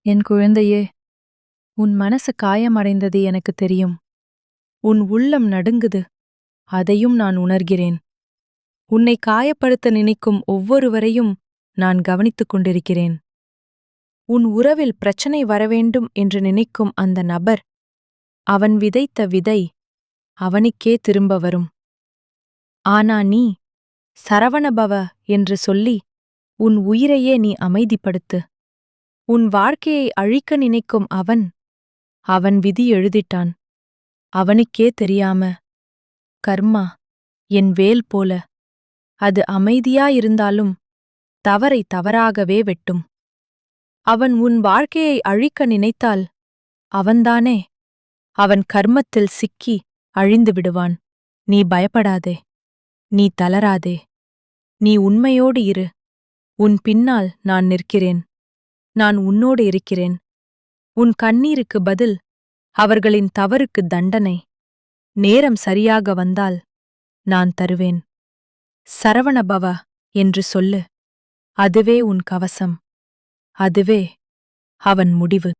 என் குழந்தையே, உன் மனசு காயமடைந்தது எனக்கு தெரியும். உன் உள்ளம் நடுங்குது, அதையும் நான் உணர்கிறேன். உன்னை காயப்படுத்த நினைக்கும் ஒவ்வொருவரையும் நான் கவனித்துக் கொண்டிருக்கிறேன். உன் உறவில் பிரச்சனை வரவேண்டும் என்று நினைக்கும் அந்த நபர், அவன் விதைத்த விதை அவனுக்கே திரும்ப வரும். ஆனா நீ, சரவணபவ என்று சொல்லி, உன் உயிரையே நீ அமைதிப்படுத்து. உன் வாழ்க்கையை அழிக்க நினைக்கும் அவன் விதி எழுதிட்டான். அவனுக்கே தெரியாம. கர்மா என் வேல் போல. அது அமைதியாயிருந்தாலும் தவறை தவறாகவே வெட்டும். அவன் உன் வாழ்க்கையை அழிக்க நினைத்தால் அவன்தானே அவன் கர்மத்தில் சிக்கி அழிந்து விடுவான். நீ பயப்படாதே. நீ தளராதே. நீ உண்மையோடு இரு. உன் பின்னால் நான் நிற்கிறேன். நான் உன்னோடு இருக்கிறேன். உன் கண்ணீருக்கு பதில் அவர்களின் தவறுக்கு தண்டனை. நேரம் சரியாக வந்தால் நான் தருவேன். சரவணபவ என்று சொல்லு. அதுவே உன் கவசம். அதுவே அவன் முடிவு.